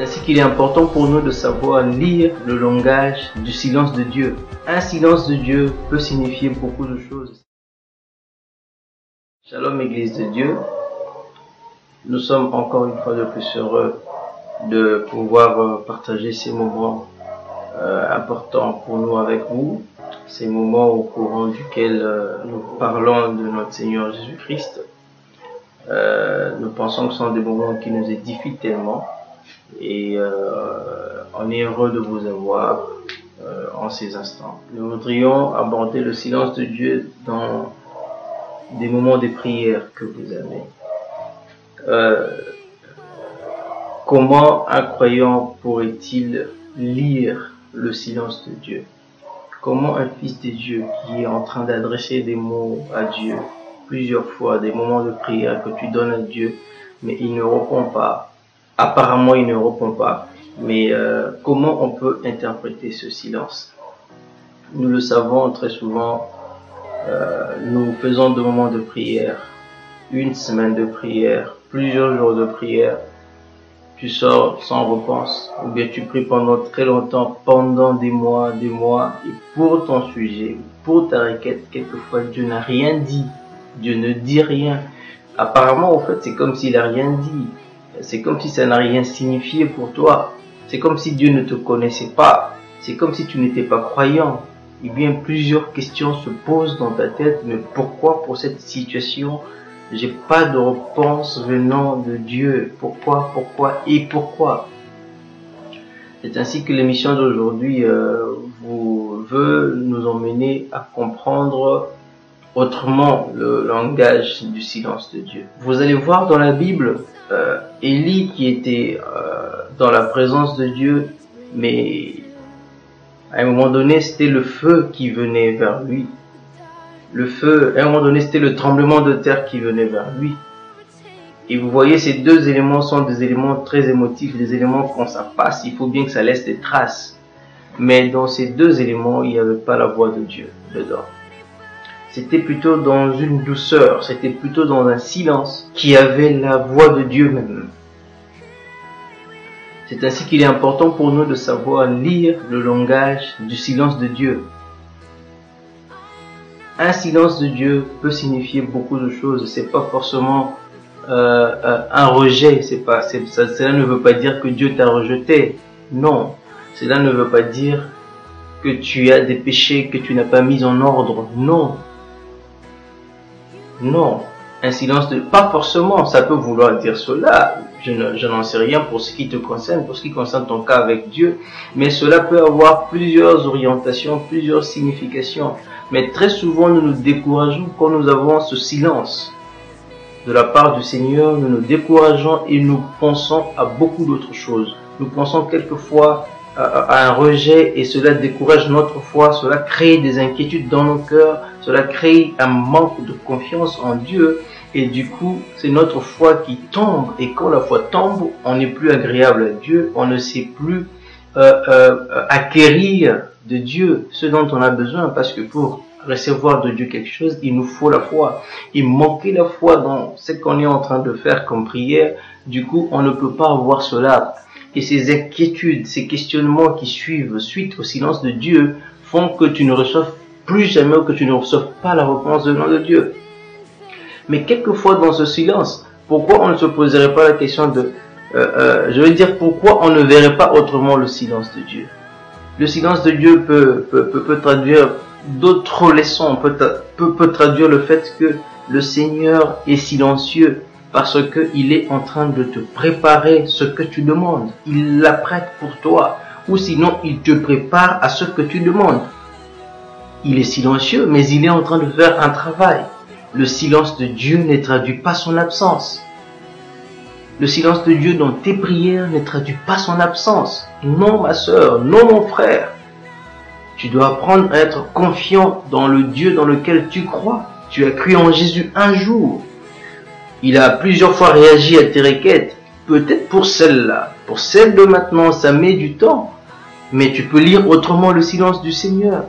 ainsi qu'il est important pour nous de savoir lire le langage du silence de Dieu. Un silence de Dieu peut signifier beaucoup de choses. Shalom Église de Dieu, nous sommes encore une fois de plus heureux de pouvoir partager ces moments importants pour nous avec vous, ces moments au courant duquel nous parlons de notre Seigneur Jésus-Christ. Nous pensons que ce sont des moments qui nous édifient tellement et on est heureux de vous avoir en ces instants. Nous voudrions aborder le silence de Dieu dans des moments de prière que vous avez. Comment un croyant pourrait-il lire le silence de Dieu? Comment un fils de Dieu qui est en train d'adresser des mots à Dieu plusieurs fois, des moments de prière que tu donnes à Dieu, mais il ne répond pas. Apparemment, il ne répond pas. Mais comment on peut interpréter ce silence? Nous le savons très souvent, nous faisons des moments de prière, une semaine de prière, plusieurs jours de prière. Tu sors sans réponse, ou bien tu pries pendant très longtemps, pendant des mois, et pour ton sujet, pour ta requête, quelquefois Dieu n'a rien dit, Dieu ne dit rien. Apparemment, au fait, c'est comme s'il n'a rien dit, c'est comme si ça n'a rien signifié pour toi, c'est comme si Dieu ne te connaissait pas, c'est comme si tu n'étais pas croyant. Eh bien, plusieurs questions se posent dans ta tête, mais pourquoi pour cette situation? J'ai pas de réponse venant de Dieu. Pourquoi? C'est ainsi que l'émission d'aujourd'hui veut nous emmener à comprendre autrement le langage du silence de Dieu. Vous allez voir dans la Bible, Élie qui était dans la présence de Dieu, mais à un moment donné, c'était le feu qui venait vers lui. Le feu, à un moment donné, c'était le tremblement de terre qui venait vers lui. Et vous voyez, ces deux éléments sont des éléments très émotifs, des éléments quand ça passe, il faut bien que ça laisse des traces. Mais dans ces deux éléments, il n'y avait pas la voix de Dieu dedans. C'était plutôt dans une douceur, c'était plutôt dans un silence qui avait la voix de Dieu même. C'est ainsi qu'il est important pour nous de savoir lire le langage du silence de Dieu. Un silence de Dieu peut signifier beaucoup de choses. C'est pas forcément un rejet. Cela ne veut pas dire que Dieu t'a rejeté. Non. Cela ne veut pas dire que tu as des péchés que tu n'as pas mis en ordre. Non. Non. Un silence de... Pas forcément. Ça peut vouloir dire cela. Je n'en sais rien pour ce qui te concerne, pour ce qui concerne ton cas avec Dieu. Mais cela peut avoir plusieurs orientations, plusieurs significations. Mais très souvent, nous nous décourageons quand nous avons ce silence de la part du Seigneur. Nous nous décourageons et nous pensons à beaucoup d'autres choses. Nous pensons quelquefois à un rejet et cela décourage notre foi. Cela crée des inquiétudes dans nos cœurs. Cela crée un manque de confiance en Dieu. Et du coup, c'est notre foi qui tombe. Et quand la foi tombe, on n'est plus agréable à Dieu. On ne sait plus acquérir de Dieu ce dont on a besoin, parce que pour recevoir de Dieu quelque chose, il nous faut la foi. Et manquer la foi dans ce qu'on est en train de faire comme prière, du coup, on ne peut pas avoir cela. Et ces inquiétudes, ces questionnements qui suivent suite au silence de Dieu font que tu ne reçoives plus jamais ou que tu ne reçoives pas la réponse de nom de Dieu. Mais quelquefois dans ce silence, pourquoi on ne se poserait pas la question de je veux dire, pourquoi on ne verrait pas autrement le silence de Dieu? Le silence de Dieu peut traduire d'autres leçons, peut traduire le fait que le Seigneur est silencieux parce que il est en train de te préparer ce que tu demandes. Il l'apprête pour toi, ou sinon il te prépare à ce que tu demandes. Il est silencieux, mais il est en train de faire un travail. Le silence de Dieu ne traduit pas son absence. Le silence de Dieu dans tes prières ne traduit pas son absence. Non, ma sœur, non, mon frère. Tu dois apprendre à être confiant dans le Dieu dans lequel tu crois. Tu as cru en Jésus un jour. Il a plusieurs fois réagi à tes requêtes. Peut-être pour celle-là. Pour celle de maintenant, ça met du temps. Mais tu peux lire autrement le silence du Seigneur.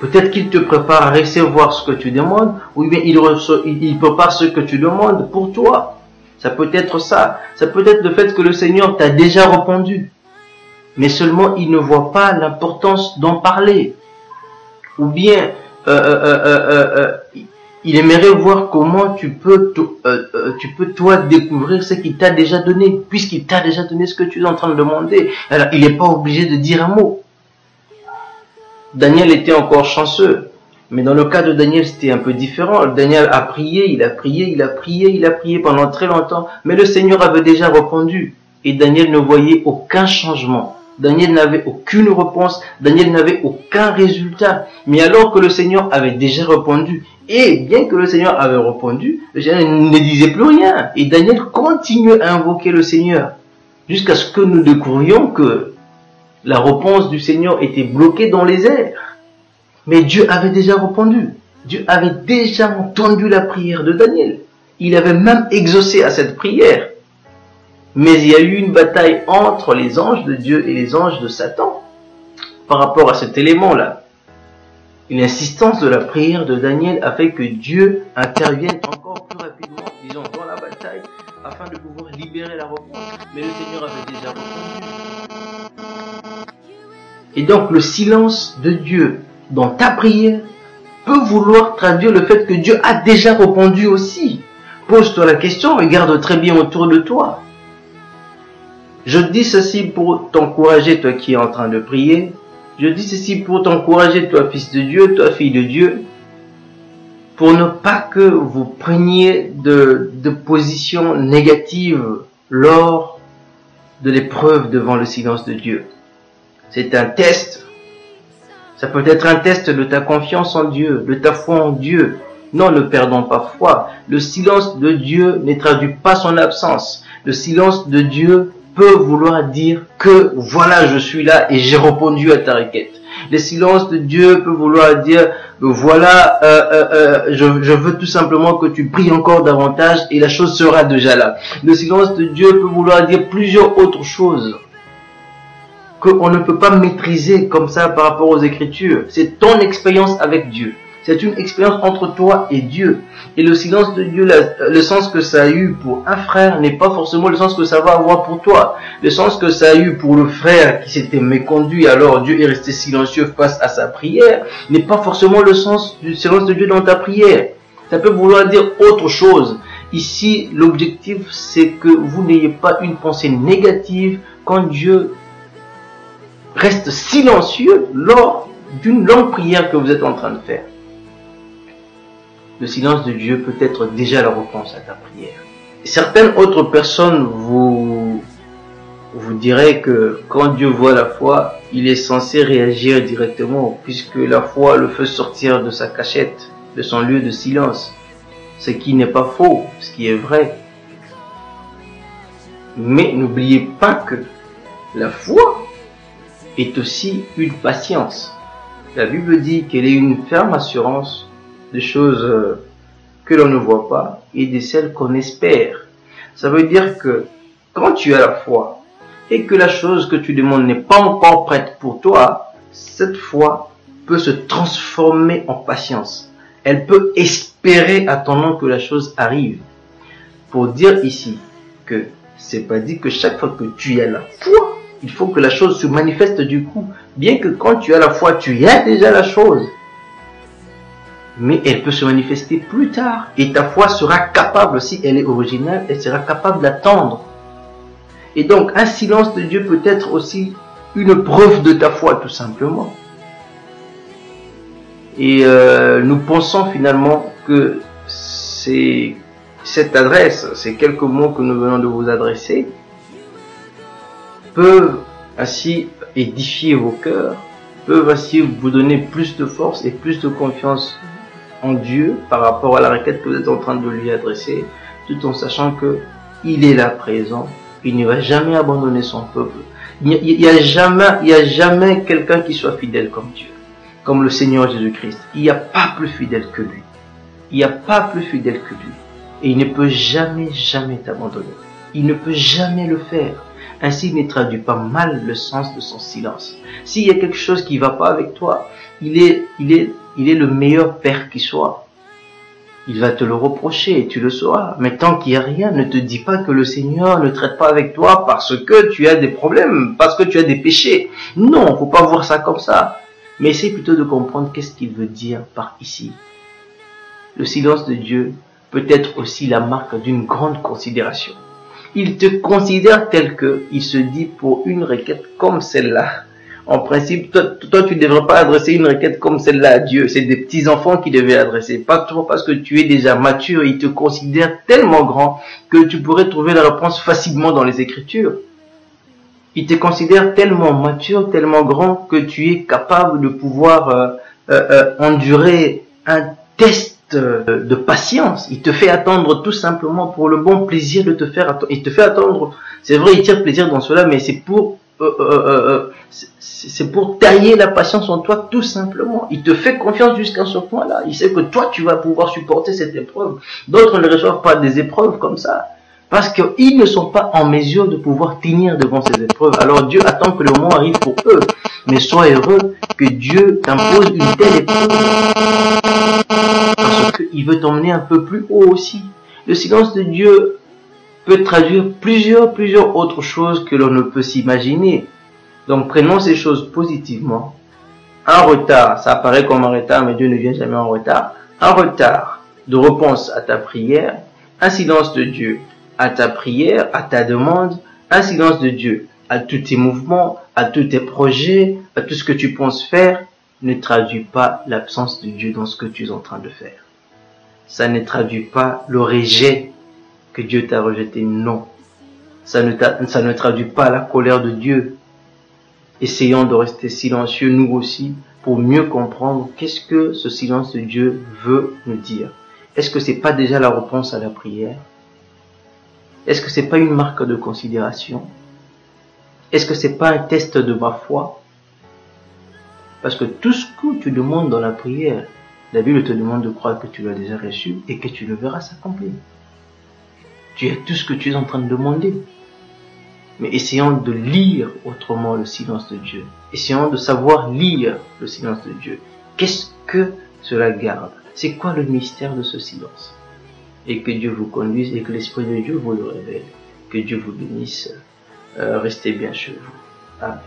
Peut-être qu'il te prépare à recevoir ce que tu demandes, ou bien il prépare ce que tu demandes pour toi. Ça peut être ça. Ça peut être le fait que le Seigneur t'a déjà répondu. Mais seulement il ne voit pas l'importance d'en parler. Ou bien il aimerait voir comment tu peux toi découvrir ce qu'il t'a déjà donné, puisqu'il t'a déjà donné ce que tu es en train de demander. Alors il n'est pas obligé de dire un mot. Daniel était encore chanceux, mais dans le cas de Daniel c'était un peu différent. Daniel a prié, il a prié pendant très longtemps, mais le Seigneur avait déjà répondu et Daniel ne voyait aucun changement. Daniel n'avait aucune réponse, Daniel n'avait aucun résultat. Mais alors que le Seigneur avait déjà répondu, et bien que le Seigneur avait répondu, le Seigneur ne disait plus rien. Et Daniel continuait à invoquer le Seigneur, jusqu'à ce que nous découvrions que la réponse du Seigneur était bloquée dans les airs. Mais Dieu avait déjà répondu. Dieu avait déjà entendu la prière de Daniel. Il avait même exaucé à cette prière. Mais il y a eu une bataille entre les anges de Dieu et les anges de Satan par rapport à cet élément-là. L'insistance de la prière de Daniel a fait que Dieu intervienne encore plus rapidement, disons, dans la bataille, afin de pouvoir libérer la réponse. Mais le Seigneur avait déjà répondu. Et donc le silence de Dieu dans ta prière peut vouloir traduire le fait que Dieu a déjà répondu aussi. Pose-toi la question, regarde très bien autour de toi. Je dis ceci pour t'encourager, toi qui es en train de prier. Je dis ceci pour t'encourager, toi fils de Dieu, toi fille de Dieu, pour ne pas que vous preniez de positions négatives lors de l'épreuve devant le silence de Dieu. C'est un test. Ça peut être un test de ta confiance en Dieu, de ta foi en Dieu. Non, ne perdons pas foi. Le silence de Dieu ne traduit pas son absence. Le silence de Dieu peut vouloir dire que voilà, je suis là et j'ai répondu à ta requête. Le silence de Dieu peut vouloir dire voilà, je veux tout simplement que tu pries encore davantage et la chose sera déjà là. Le silence de Dieu peut vouloir dire plusieurs autres choses qu'on ne peut pas maîtriser comme ça par rapport aux Écritures. C'est ton expérience avec Dieu. C'est une expérience entre toi et Dieu. Et le silence de Dieu, le sens que ça a eu pour un frère n'est pas forcément le sens que ça va avoir pour toi. Le sens que ça a eu pour le frère qui s'était méconduit, alors Dieu est resté silencieux face à sa prière, n'est pas forcément le sens du silence de Dieu dans ta prière. Ça peut vouloir dire autre chose. Ici, l'objectif, c'est que vous n'ayez pas une pensée négative quand Dieu reste silencieux lors d'une longue prière que vous êtes en train de faire. Le silence de Dieu peut être déjà la réponse à ta prière. Certaines autres personnes vous diraient que quand Dieu voit la foi, il est censé réagir directement, puisque la foi le fait sortir de sa cachette, de son lieu de silence. Ce qui n'est pas faux, ce qui est vrai. Mais n'oubliez pas que la foi est aussi une patience. La Bible dit qu'elle est une ferme assurance des choses que l'on ne voit pas et de celles qu'on espère. Ça veut dire que quand tu as la foi et que la chose que tu demandes n'est pas encore prête pour toi, cette foi peut se transformer en patience. Elle peut espérer attendant que la chose arrive. Pour dire ici que c'est pas dit que chaque fois que tu as la foi, il faut que la chose se manifeste du coup. Bien que quand tu as la foi, tu as déjà la chose. Mais elle peut se manifester plus tard. Et ta foi sera capable, si elle est originale, elle sera capable d'attendre. Et donc, un silence de Dieu peut être aussi une preuve de ta foi, tout simplement. Et nous pensons finalement que cette adresse, ces quelques mots que nous venons de vous adresser, peuvent ainsi édifier vos cœurs, peuvent ainsi vous donner plus de force et plus de confiance en Dieu par rapport à la requête que vous êtes en train de lui adresser, tout en sachant que il est là présent, il ne va jamais abandonner son peuple. Il y a jamais quelqu'un qui soit fidèle comme Dieu, comme le Seigneur Jésus-Christ. Il n'y a pas plus fidèle que lui. Il n'y a pas plus fidèle que lui. Et il ne peut jamais t'abandonner. Il ne peut jamais le faire. Ainsi, il ne traduit pas mal le sens de son silence. S'il y a quelque chose qui ne va pas avec toi, il est le meilleur père qui soit. il va te le reprocher, tu le sauras. Mais tant qu'il n'y a rien, ne te dis pas que le Seigneur ne traite pas avec toi parce que tu as des problèmes, parce que tu as des péchés. Non, faut pas voir ça comme ça. Mais essaie plutôt de comprendre qu'est-ce qu'il veut dire par ici. Le silence de Dieu peut être aussi la marque d'une grande considération. Il te considère tel que il se dit pour une requête comme celle-là. En principe, toi, tu ne devrais pas adresser une requête comme celle-là à Dieu. C'est des petits-enfants qui devaient adresser. Pas toi, parce que tu es déjà mature et il te considère tellement grand que tu pourrais trouver la réponse facilement dans les Écritures. Il te considère tellement mature, tellement grand que tu es capable de pouvoir endurer un test de patience. Il te fait attendre tout simplement pour le bon plaisir de te faire attendre. Il te fait attendre. C'est vrai, il tire plaisir dans cela, mais c'est pour tailler la patience en toi tout simplement. Il te fait confiance jusqu'à ce point-là. Il sait que toi, tu vas pouvoir supporter cette épreuve. D'autres ne reçoivent pas des épreuves comme ça. Parce qu'ils ne sont pas en mesure de pouvoir tenir devant ces épreuves. Alors Dieu attend que le moment arrive pour eux. Mais sois heureux que Dieu t'impose une telle épreuve. Parce qu'il veut t'emmener un peu plus haut aussi. Le silence de Dieu peut traduire plusieurs autres choses que l'on ne peut s'imaginer. Donc prenons ces choses positivement. Un retard, ça apparaît comme un retard, mais Dieu ne vient jamais en retard. Un retard de réponse à ta prière, un silence de Dieu à ta prière, à ta demande, un silence de Dieu à tous tes mouvements, à tous tes projets, à tout ce que tu penses faire, ne traduit pas l'absence de Dieu dans ce que tu es en train de faire. Ça ne traduit pas le rejet que Dieu t'a rejeté, non. Ça ne traduit pas la colère de Dieu. Essayons de rester silencieux, nous aussi, pour mieux comprendre qu'est-ce que ce silence de Dieu veut nous dire. Est-ce que c'est pas déjà la réponse à la prière? Est-ce que c'est pas une marque de considération? Est-ce que c'est pas un test de ma foi? Parce que tout ce que tu demandes dans la prière, la Bible te demande de croire que tu l'as déjà reçu et que tu le verras s'accomplir. Tu as tout ce que tu es en train de demander. Mais essayons de lire autrement le silence de Dieu. Essayons de savoir lire le silence de Dieu. Qu'est-ce que cela garde? C'est quoi le mystère de ce silence? Et que Dieu vous conduise et que l'Esprit de Dieu vous le révèle. Que Dieu vous bénisse. Restez bien chez vous. Amen.